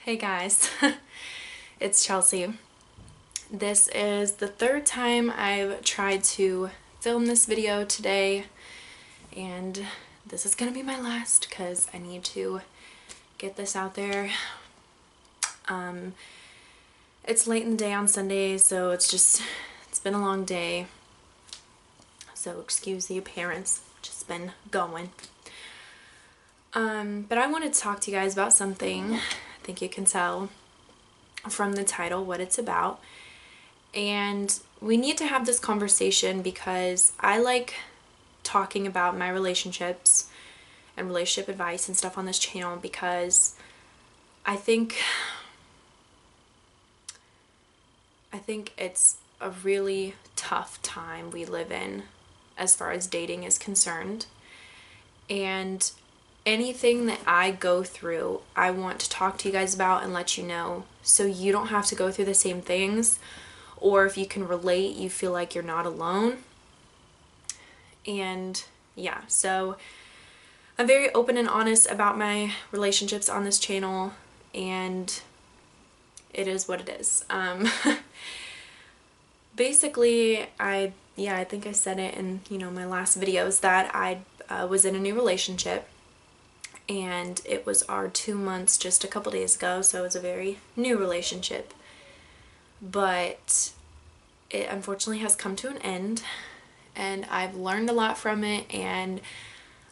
Hey guys, it's Chelsea. This is the third time I've tried to film this video today, and this is gonna be my last because I need to get this out there. It's late in the day on Sunday, so it's been a long day, so excuse the appearance, just been going. But I wanted to talk to you guys about something. I think you can tell from the title what it's about, and we need to have this conversation because I like talking about my relationships and relationship advice and stuff on this channel because I think it's a really tough time we live in as far as dating is concerned, and anything that I go through, I want to talk to you guys about and let you know so you don't have to go through the same things, or if you can relate, you feel like you're not alone. And yeah, so I'm very open and honest about my relationships on this channel, and it is what it is. Basically, I think I said it in, my last videos that I was in a new relationship, and it was our 2 months just a couple days ago, so it's a very new relationship. But it unfortunately has come to an end, and I've learned a lot from it, and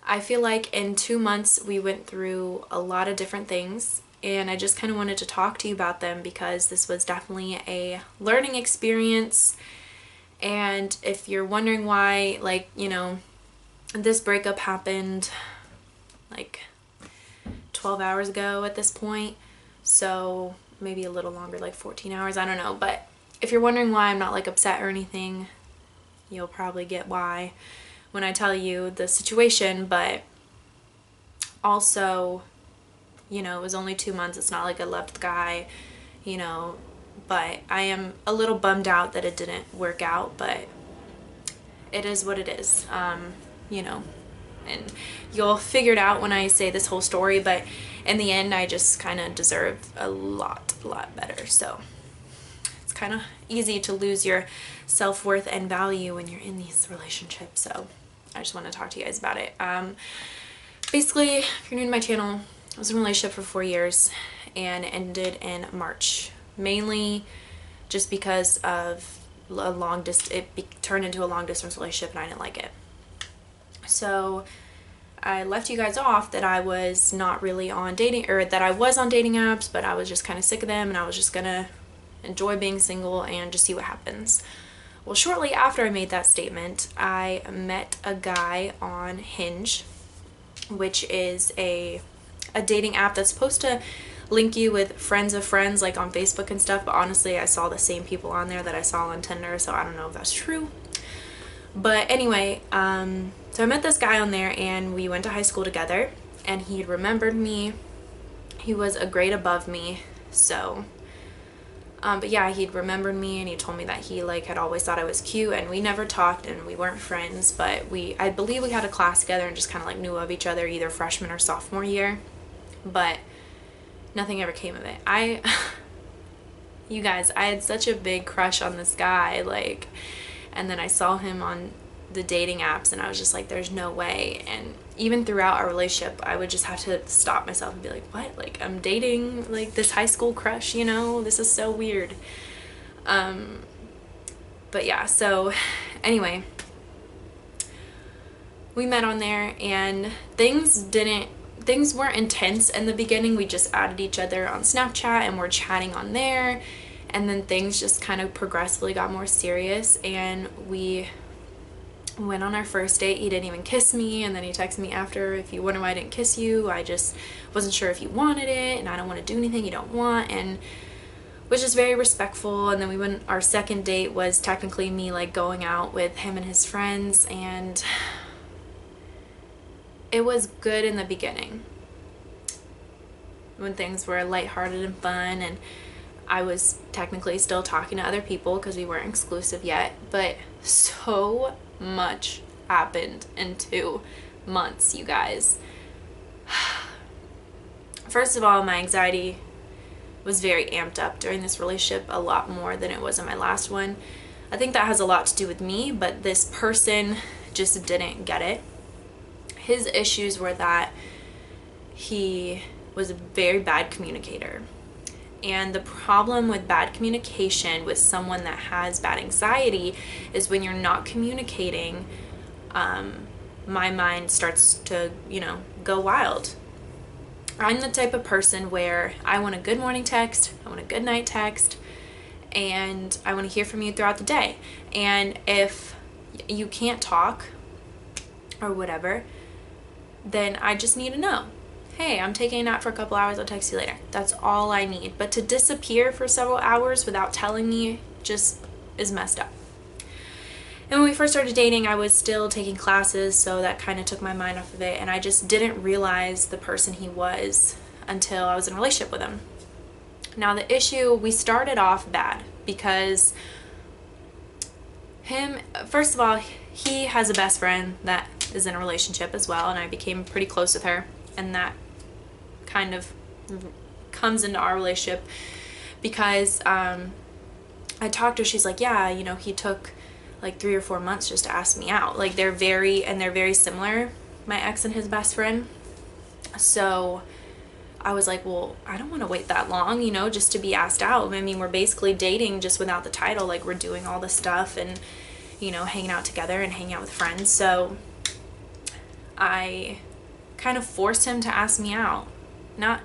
I feel like in 2 months we went through a lot of different things, and I just kind of wanted to talk to you about them because this was definitely a learning experience. And if you're wondering why, this breakup happened 12 hours ago at this point, so maybe a little longer, 14 hours, I don't know. But if you're wondering why I'm not upset or anything, you'll probably get why when I tell you the situation. But also, it was only 2 months. It's not like I loved the guy, but I am a little bummed out that it didn't work out, but it is what it is, and you'll figure it out when I say this whole story. But in the end, I just kind of deserve a lot better. So it's kind of easy to lose your self-worth and value when you're in these relationships. So I just want to talk to you guys about it. Basically, if you're new to my channel, I was in a relationship for 4 years and it ended in March, mainly just because of it turned into a long distance relationship and I didn't like it. So I left you guys off that I was not really on dating, or that I was on dating apps, but I was just kind of sick of them and I was just gonna enjoy being single and just see what happens. Well, shortly after I made that statement, I met a guy on Hinge, which is a dating app that's supposed to link you with friends of friends, like on Facebook and stuff, but honestly I saw the same people on there that I saw on Tinder, so I don't know if that's true. But anyway, so I met this guy on there and we went to high school together, and he remembered me. He was a grade above me, so but yeah, he'd remembered me, and he told me that he had always thought I was cute, and we never talked and we weren't friends, but I believe we had a class together and just kind of knew of each other either freshman or sophomore year, but nothing ever came of it. You guys, I had such a big crush on this guy, and then I saw him on the dating apps and I was just like, there's no way. And even throughout our relationship, I would just have to stop myself and be like, what? I'm dating this high school crush, this is so weird. But yeah, so anyway, we met on there and things weren't intense in the beginning. We just added each other on Snapchat and we're chatting on there, and then things just kind of progressively got more serious, and we went on our first date. He didn't even kiss me, and then he texted me after, if you wonder why I didn't kiss you, I just wasn't sure if you wanted it, and I don't want to do anything you don't want, and was just very respectful. And then our second date was technically me going out with him and his friends, and it was good in the beginning when things were lighthearted and fun, and I was technically still talking to other people because we weren't exclusive yet. But so much happened in 2 months, you guys. First of all, my anxiety was very amped up during this relationship, a lot more than it was in my last one. I think that has a lot to do with me, but this person just didn't get it. His issues were that he was a very bad communicator. And the problem with bad communication with someone that has bad anxiety is when you're not communicating, my mind starts to, go wild. I'm the type of person where I want a good morning text, I want a good night text, and I want to hear from you throughout the day. And if you can't talk or whatever, then I just need to know, hey, I'm taking a nap for a couple hours, I'll text you later. That's all I need. But to disappear for several hours without telling me just is messed up. And when we first started dating, I was still taking classes, so that kind of took my mind off of it, and I just didn't realize the person he was until I was in a relationship with him. Now the issue, we started off bad because first of all, he has a best friend that is in a relationship as well, and I became pretty close with her, and that kind of comes into our relationship because I talked to her, she's like, yeah, he took like 3 or 4 months just to ask me out. Like they're very similar, my ex and his best friend. So I was like, well, I don't want to wait that long, just to be asked out. I mean, we're basically dating just without the title. Like we're doing all this stuff and, hanging out together and hanging out with friends. So I kind of forced him to ask me out. I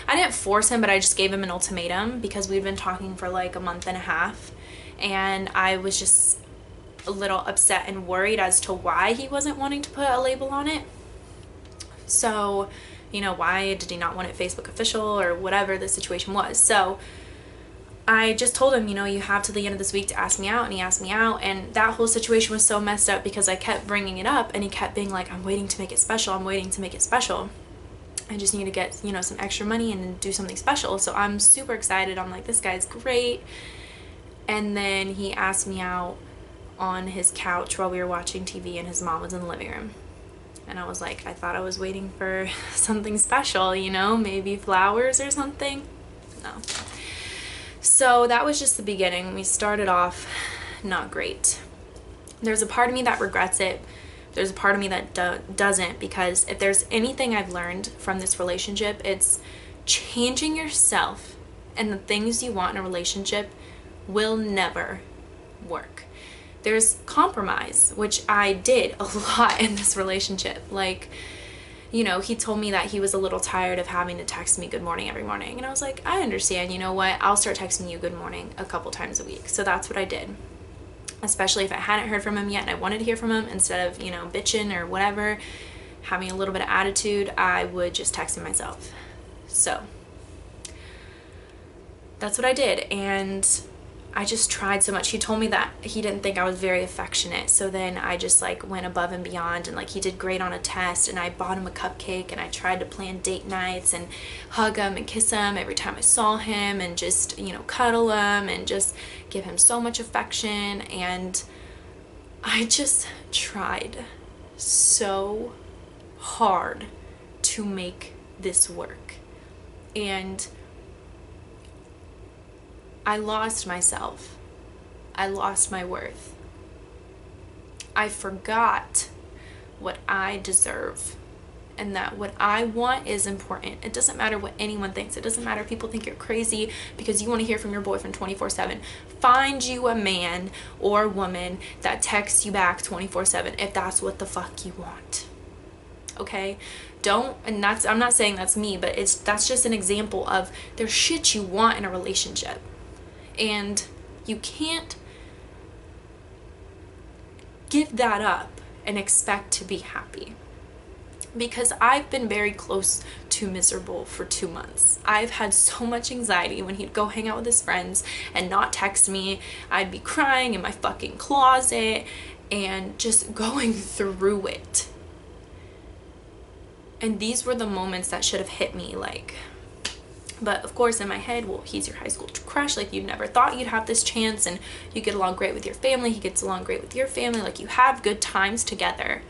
didn't force him, but I just gave him an ultimatum because we'd been talking for like a month and a half. And I was just a little upset and worried as to why he wasn't wanting to put a label on it. So, why did he not want it Facebook official or whatever the situation was? So I just told him, you have till the end of this week to ask me out, and he asked me out, and that whole situation was so messed up because I kept bringing it up and he kept being like, I'm waiting to make it special, I'm waiting to make it special. I just need to get, some extra money and do something special. So I'm super excited. I'm like, this guy's great. And then he asked me out on his couch while we were watching TV and his mom was in the living room. And I was like, I thought I was waiting for something special, maybe flowers or something. No. So that was just the beginning. We started off not great. There's a part of me that regrets it. There's a part of me that doesn't, because if there's anything I've learned from this relationship, it's changing yourself and the things you want in a relationship will never work. There's compromise, which I did a lot in this relationship. Like, he told me that he was a little tired of having to text me good morning every morning. And I was like, I understand, you know what? I'll start texting you good morning a couple times a week. So that's what I did. Especially if I hadn't heard from him yet and I wanted to hear from him, instead of, bitching or whatever, having a little bit of attitude, I would just text him myself. So that's what I did. And I just tried so much. He told me that he didn't think I was very affectionate, so then I just like went above and beyond, and like he did great on a test, and I bought him a cupcake, and I tried to plan date nights and hug him and kiss him every time I saw him, and just cuddle him and just give him so much affection. And I just tried so hard to make this work, and I lost myself. I lost my worth. I forgot what I deserve, and that what I want is important. It doesn't matter what anyone thinks. It doesn't matter if people think you're crazy because you want to hear from your boyfriend 24/7. Find you a man or woman that texts you back 24/7 if that's what the fuck you want. Okay? I'm not saying that's me, but that's just an example of there's shit you want in a relationship. And you can't give that up and expect to be happy. Because I've been very close to miserable for 2 months. I've had so much anxiety when he'd go hang out with his friends and not text me. I'd be crying in my fucking closet and just going through it. And these were the moments that should have hit me, like... But of course in my head, well, he's your high school crush, like you never thought you'd have this chance, and you get along great with your family, he gets along great with your family, like you have good times together.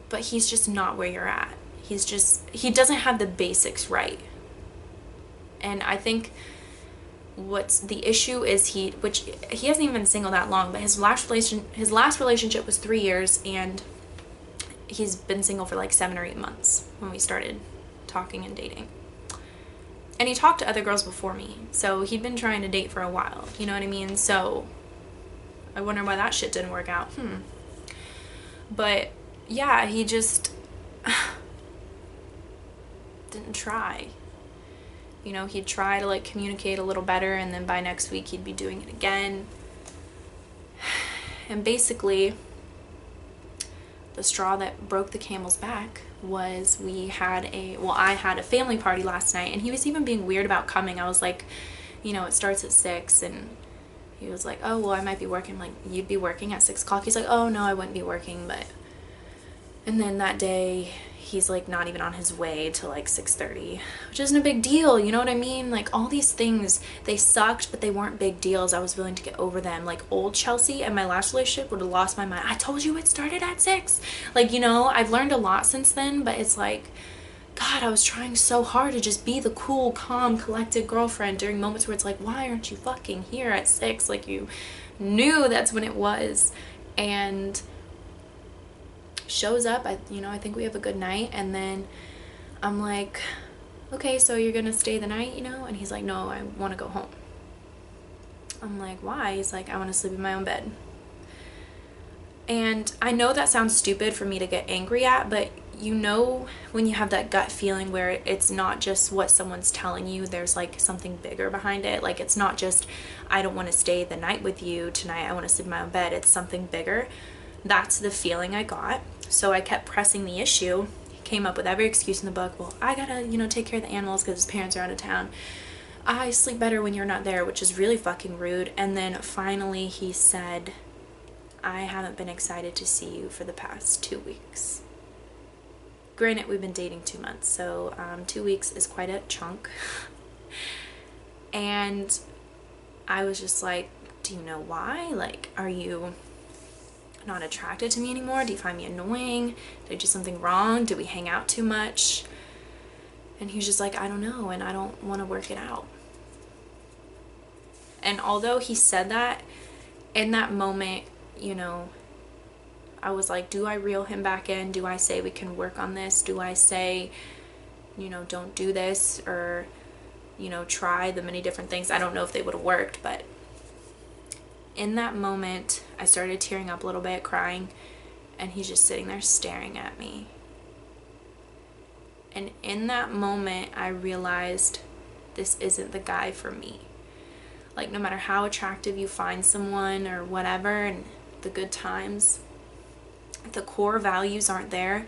But he's just not where you're at. He doesn't have the basics right. And I think what's the issue is which he hasn't even been single that long, but his last relationship was 3 years, and he's been single for like 7 or 8 months when we started talking and dating. And he talked to other girls before me, so he'd been trying to date for a while, you know what I mean? So I wonder why that shit didn't work out. But yeah, he just didn't try. You know, he'd try to like communicate a little better, and then by next week he'd be doing it again. And basically, the straw that broke the camel's back was I had a family party last night, and he was even being weird about coming. I was like, you know, it starts at 6, and he was like, oh, well, I might be working. I'm like, you'd be working at 6 o'clock? He's like, oh, no, I wouldn't be working, but... And then that day, he's like not even on his way till like 6:30, which isn't a big deal, you know what I mean? Like, all these things, they sucked, but they weren't big deals. I was willing to get over them. Like, old Chelsey and my last relationship would have lost my mind. I told you it started at 6. Like, you know, I've learned a lot since then, but it's like, God, I was trying so hard to just be the cool, calm, collected girlfriend during moments where it's like, why aren't you fucking here at 6? Like, you knew that's when it was. And shows up, I think we have a good night, and then I'm like, okay, so you're gonna stay the night, you know? And he's like, no, I want to go home. I'm like, why? He's like, I want to sleep in my own bed. And I know that sounds stupid for me to get angry at, but you know when you have that gut feeling where it's not just what someone's telling you, there's like something bigger behind it. Like, it's not just, I don't want to stay the night with you tonight, I want to sleep in my own bed. It's something bigger. That's the feeling I got. So I kept pressing the issue. He came up with every excuse in the book. Well, I gotta, take care of the animals because his parents are out of town. I sleep better when you're not there, which is really fucking rude. And then finally he said, I haven't been excited to see you for the past 2 weeks. Granted, we've been dating 2 months, so 2 weeks is quite a chunk. And I was just like, do you know why? Like, are you not attracted to me anymore? Do you find me annoying? Did I do something wrong? Did we hang out too much? And he was just like, I don't know, and I don't want to work it out. And although he said that, in that moment, I was like, do I reel him back in? Do I say we can work on this? Do I say, don't do this? Or, try the many different things? I don't know if they would have worked, but in that moment, I started tearing up a little bit, crying, and he's just sitting there staring at me. And in that moment, I realized this isn't the guy for me. Like, no matter how attractive you find someone or whatever, and the good times, if the core values aren't there,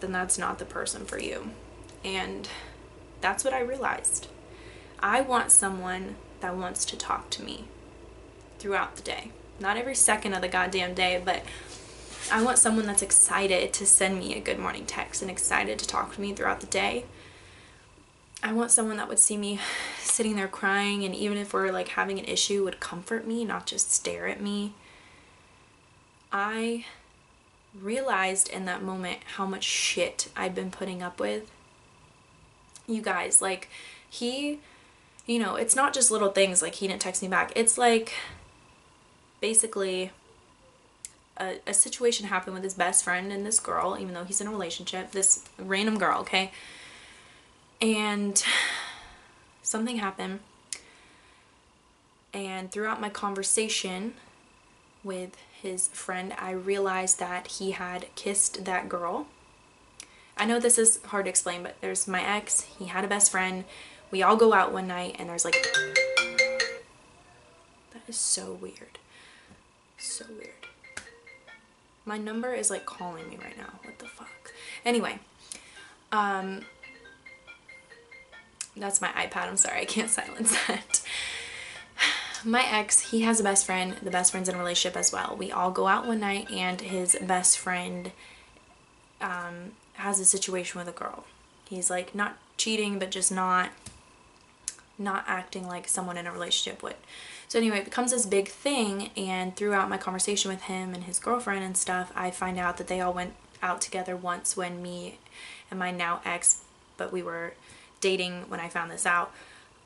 then that's not the person for you. And that's what I realized. I want someone that wants to talk to me throughout the day. Not every second of the goddamn day, but I want someone that's excited to send me a good morning text and excited to talk to me throughout the day. I want someone that would see me sitting there crying, and even if we're like having an issue, would comfort me, not just stare at me. I realized in that moment how much shit I'd been putting up with. You guys, like, he, it's not just little things like he didn't text me back. It's like, basically, a situation happened with his best friend and this girl, even though he's in a relationship, this random girl, okay? And something happened, and throughout my conversation with his friend, I realized that he had kissed that girl. I know this is hard to explain, but there's my ex, he had a best friend, we all go out one night, and there's like, that is so weird. So weird. My number is like calling me right now. What the fuck? Anyway, that's my iPad. I'm sorry, I can't silence that. My ex, he has a best friend. The best friend's in a relationship as well. We all go out one night, and his best friend has a situation with a girl. He's like not cheating, but just not acting like someone in a relationship would. So anyway, it becomes this big thing, and throughout my conversation with him and his girlfriend and stuff, I find out that they all went out together once when me and my now ex, but we were dating when I found this out,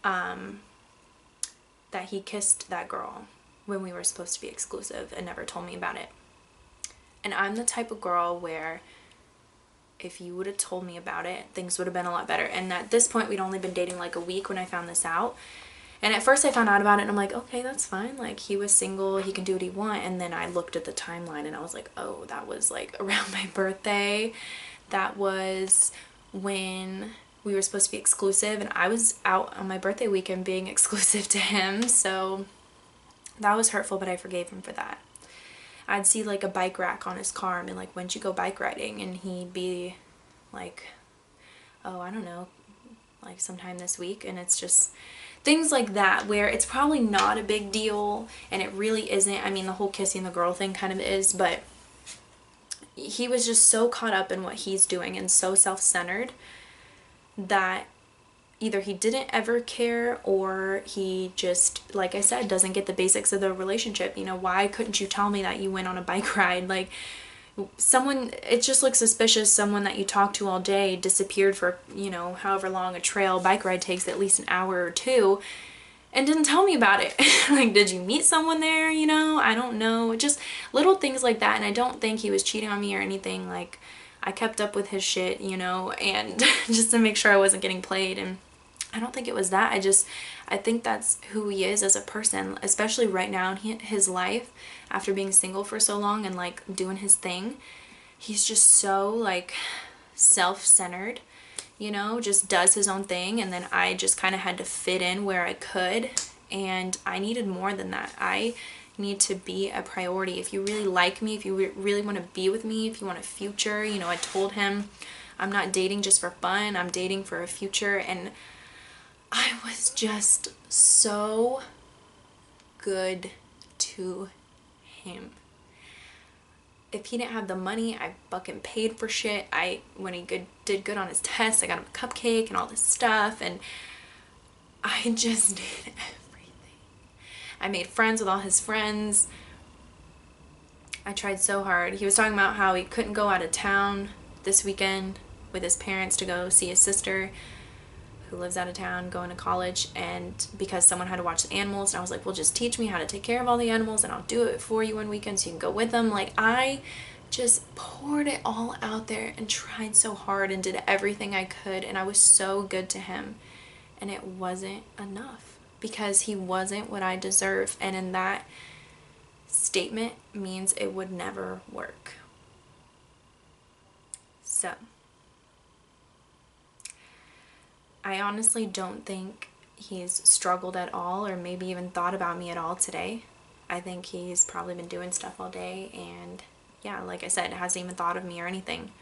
that he kissed that girl when we were supposed to be exclusive and never told me about it. And I'm the type of girl where if you would have told me about it, things would have been a lot better. And at this point, we'd only been dating like a week when I found this out. And at first I found out about it and I'm like, okay, that's fine. Like, he was single, he can do what he wants. And then I looked at the timeline and I was like, oh, that was like around my birthday. That was when we were supposed to be exclusive, and I was out on my birthday weekend being exclusive to him. So that was hurtful, but I forgave him for that. I'd see like a bike rack on his car and be like, when'd you go bike riding? And he'd be like, oh, I don't know, like sometime this week. And it's just things like that where it's probably not a big deal, and it really isn't. I mean, the whole kissing the girl thing kind of is, but he was just so caught up in what he's doing and so self-centered that either he didn't ever care, or he just, like I said, doesn't get the basics of the relationship. You know, why couldn't you tell me that you went on a bike ride? Like, someone, it just looks suspicious, someone that you talk to all day disappeared for, you know, however long a trail bike ride takes, at least an hour or two, and didn't tell me about it. Like, did you meet someone there? You know, I don't know. Just little things like that. And I don't think he was cheating on me or anything. Like, I kept up with his shit, you know, and just to make sure I wasn't getting played. And I don't think it was that. I think that's who he is as a person, especially right now in his life, after being single for so long and like doing his thing. He's just so like self-centered, you know, just does his own thing. And then I just kind of had to fit in where I could, and I needed more than that. I need to be a priority. If you really like me, if you really want to be with me, if you want a future, you know, I told him I'm not dating just for fun, I'm dating for a future. And I was just so good to him. If he didn't have the money, I fucking paid for shit. When he did good on his test, I got him a cupcake and all this stuff, and I just did everything. I made friends with all his friends. I tried so hard. He was talking about how he couldn't go out of town this weekend with his parents to go see his sister who lives out of town going to college, and because someone had to watch the animals. And I was like, well, just teach me how to take care of all the animals and I'll do it for you one weekend so you can go with them. Like, I just poured it all out there and tried so hard and did everything I could, and I was so good to him, and it wasn't enough because he wasn't what I deserve. And in that statement means it would never work. So I honestly don't think he's struggled at all, or maybe even thought about me at all today. I think he's probably been doing stuff all day, and yeah, like I said, hasn't even thought of me or anything.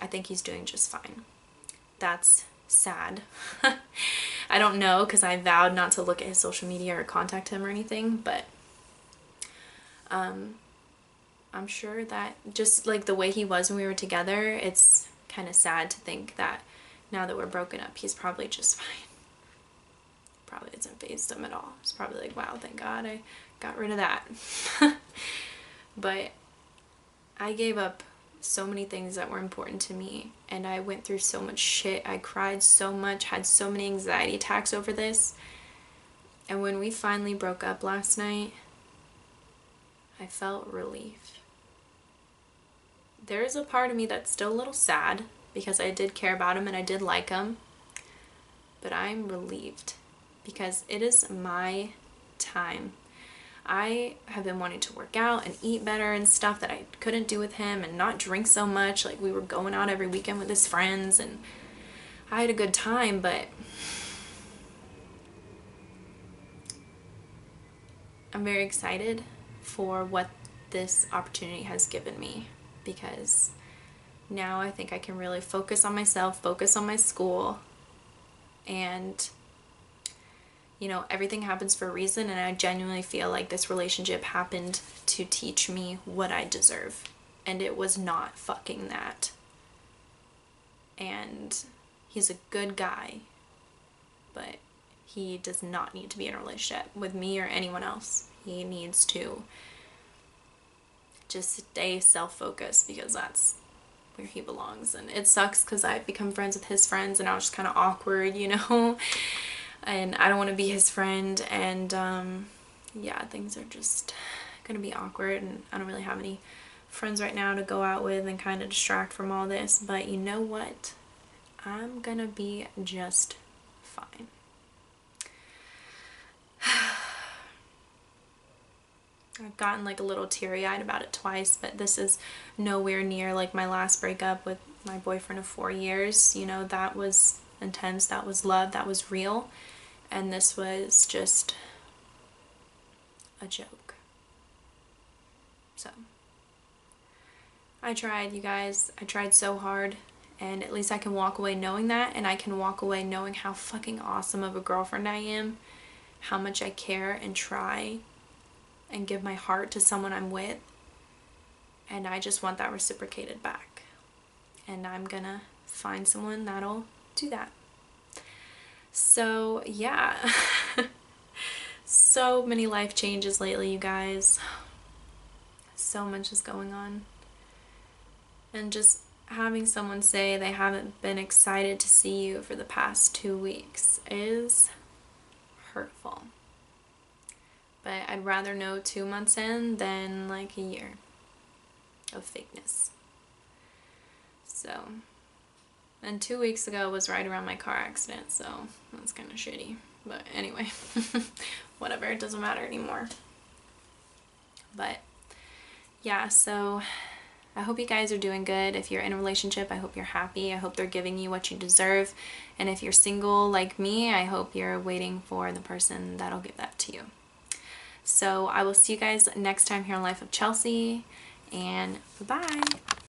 I think he's doing just fine. That's sad. I don't know, because I vowed not to look at his social media or contact him or anything, but I'm sure that just like the way he was when we were together, it's kind of sad to think that now that we're broken up, he's probably just fine. Probably doesn't faze him at all. It's probably like, wow, thank God I got rid of that. But I gave up so many things that were important to me, and I went through so much shit. I cried so much, had so many anxiety attacks over this. And when we finally broke up last night, I felt relief. There is a part of me that's still a little sad because I did care about him and I did like him, but I'm relieved because it is my time. I have been wanting to work out and eat better and stuff that I couldn't do with him, and not drink so much. Like, we were going out every weekend with his friends and I had a good time, but I'm very excited for what this opportunity has given me, because now I think I can really focus on myself, focus on my school, and you know, everything happens for a reason, and I genuinely feel like this relationship happened to teach me what I deserve, and it was not fucking that. And he's a good guy, but he does not need to be in a relationship with me or anyone else. He needs to just stay self-focused, because that's where he belongs. And it sucks because I've become friends with his friends and I was just kind of awkward, you know. and I don't want to be his friend, and yeah, things are just gonna be awkward, and I don't really have any friends right now to go out with and kind of distract from all this, but you know what? I'm gonna be just fine. I've gotten like a little teary-eyed about it twice, but this is nowhere near like my last breakup with my boyfriend of 4 years. You know, that was intense, that was love, that was real, and this was just a joke. So I tried, you guys. I tried so hard, and at least I can walk away knowing that, and I can walk away knowing how fucking awesome of a girlfriend I am, how much I care and try and give my heart to someone I'm with, and I just want that reciprocated back, and I'm gonna find someone that'll do that. So yeah. So many life changes lately, you guys. So much is going on, and just having someone say they haven't been excited to see you for the past 2 weeks is hurtful. But I'd rather know 2 months in than like a year of fakeness. So, and 2 weeks ago was right around my car accident, so that's kind of shitty. But anyway, whatever, it doesn't matter anymore. But yeah, so I hope you guys are doing good. If you're in a relationship, I hope you're happy. I hope they're giving you what you deserve. And if you're single like me, I hope you're waiting for the person that'll give that to you. So I will see you guys next time here on Life of Chelsey, and bye-bye.